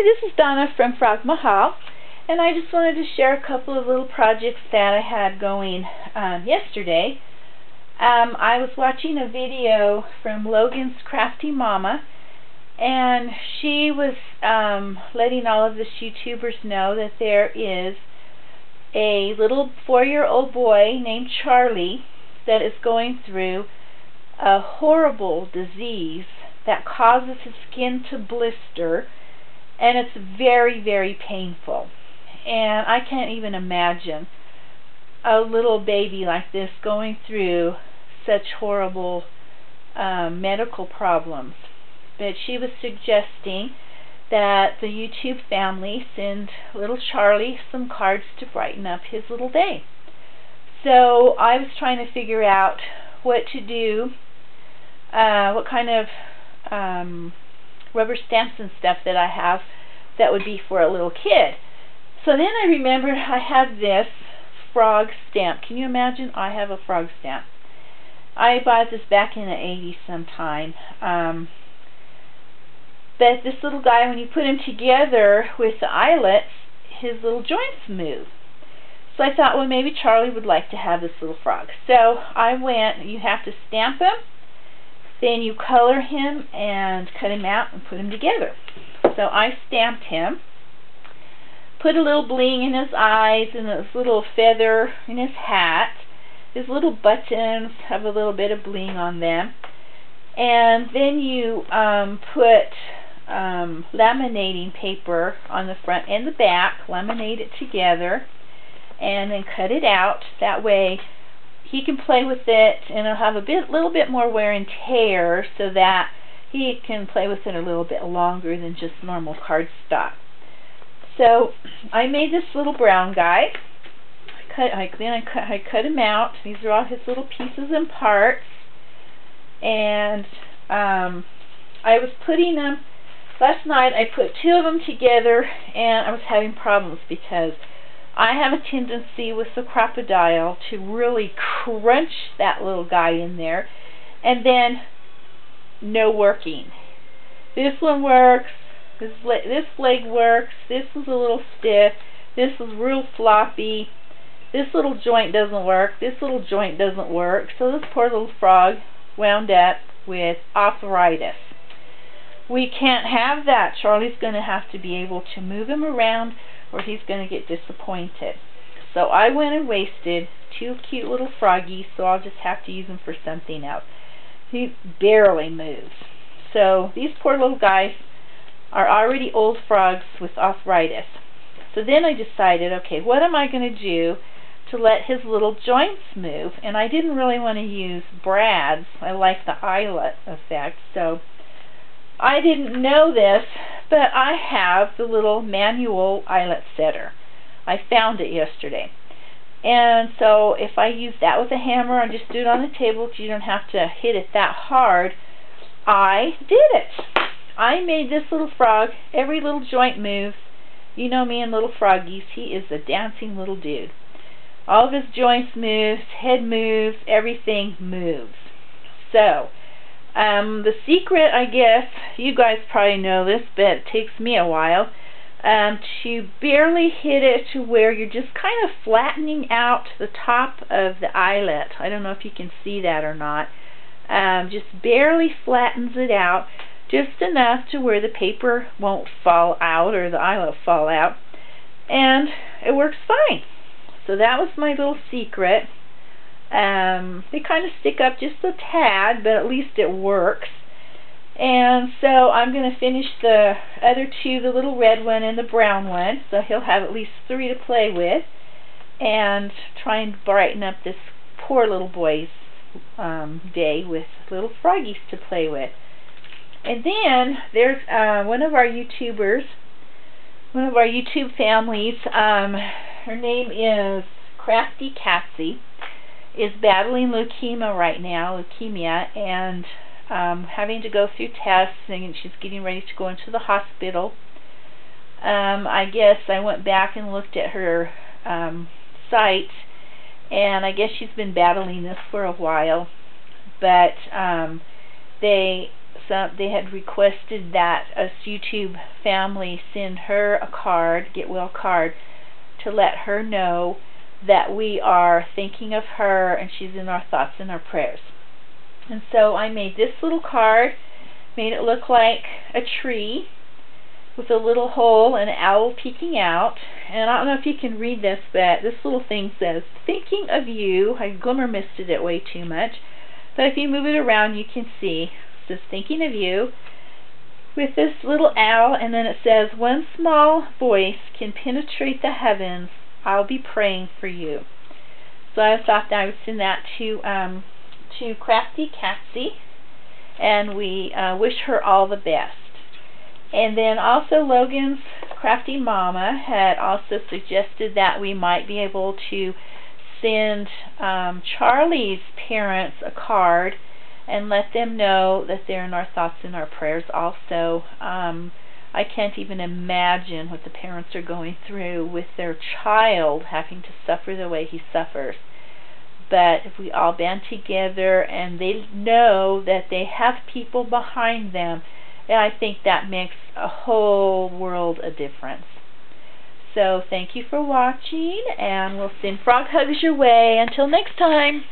Hi, this is Donna from Frog Mahal, and I just wanted to share a couple of little projects that I had going yesterday. I was watching a video from Logan's Crafty Mama, and she was letting all of the YouTubers know that there is a little 4-year-old boy named Charlie that is going through a horrible disease that causes his skin to blister, and it's very, very painful. And I can't even imagine a little baby like this going through such horrible medical problems. But she was suggesting that the YouTube family send little Charlie some cards to brighten up his little day. So I was trying to figure out what to do, what kind of rubber stamps and stuff that I have that would be for a little kid. So then I remembered I have this frog stamp. Can you imagine? I have a frog stamp. I bought this back in the 80s sometime. But this little guy, when you put him together with the eyelets, his little joints move. So I thought, well, maybe Charlie would like to have this little frog. So I went, you have to stamp him, then you color him and cut him out and put him together. So I stamped him, put a little bling in his eyes and this little feather in his hat. His little buttons have a little bit of bling on them. And then you put laminating paper on the front and the back, laminate it together, and then cut it out. That way he can play with it, and it'll have a little bit more wear and tear, so that he can play with it a little bit longer than just normal cardstock. So I made this little brown guy. I cut him out. These are all his little pieces and parts, and I was putting them. Last night I put 2 of them together, and I was having problems because I have a tendency with the crocodile to really crunch that little guy in there, and then no working. This one works, this leg works, this was a little stiff, this was real floppy, this little joint doesn't work, this little joint doesn't work, so this poor little frog wound up with arthritis. We can't have that. Charlie's going to have to be able to move him around, or he's going to get disappointed. So I went and wasted 2 cute little froggies, so I'll just have to use them for something else. He barely moves. So these poor little guys are already old frogs with arthritis. So then I decided, okay, what am I going to do to let his little joints move? And I didn't really want to use brads. I like the eyelet effect. So I didn't know this, but I have the little manual eyelet setter. I found it yesterday. And so if I use that with a hammer, I just do it on the table because you don't have to hit it that hard. I did it. I made this little frog. Every little joint moves. You know me and little froggies. He is a dancing little dude. All of his joints move, his head moves, everything moves. So the secret, I guess, you guys probably know this, but it takes me a while, to barely hit it to where you're just kind of flattening out the top of the eyelet. I don't know if you can see that or not. Just barely flattens it out, just enough to where the paper won't fall out or the eyelet fall out, and it works fine. So that was my little secret. They kind of stick up just a tad, but at least it works. And so I'm going to finish the other 2, the little red one and the brown one, so he'll have at least 3 to play with, and try and brighten up this poor little boy's day with little froggies to play with. And then there's one of our YouTubers, one of our YouTube families, her name is KraftyKatsy, is battling leukemia right now, and having to go through tests, and she's getting ready to go into the hospital. I guess I went back and looked at her site, and I guess she's been battling this for a while, but they had requested that us YouTube family send her a card, get well card, to let her know that we are thinking of her and she's in our thoughts and our prayers. And so I made this little card, made it look like a tree with a little hole and an owl peeking out. And I don't know if you can read this, but this little thing says, "Thinking of you." I glimmer misted it way too much, but if you move it around you can see. It says, "Thinking of you," with this little owl, and then it says, "One small voice can penetrate the heavens. I'll be praying for you." So I thought that I would send that to KraftyKatsy, and we wish her all the best. And then also Logan's Crafty Mama had also suggested that we might be able to send Charlie's parents a card and let them know that they're in our thoughts and our prayers also. I can't even imagine what the parents are going through with their child having to suffer the way he suffers. But if we all band together and they know that they have people behind them, and I think that makes a whole world of difference. So thank you for watching, and we'll send frog hugs your way. Until next time.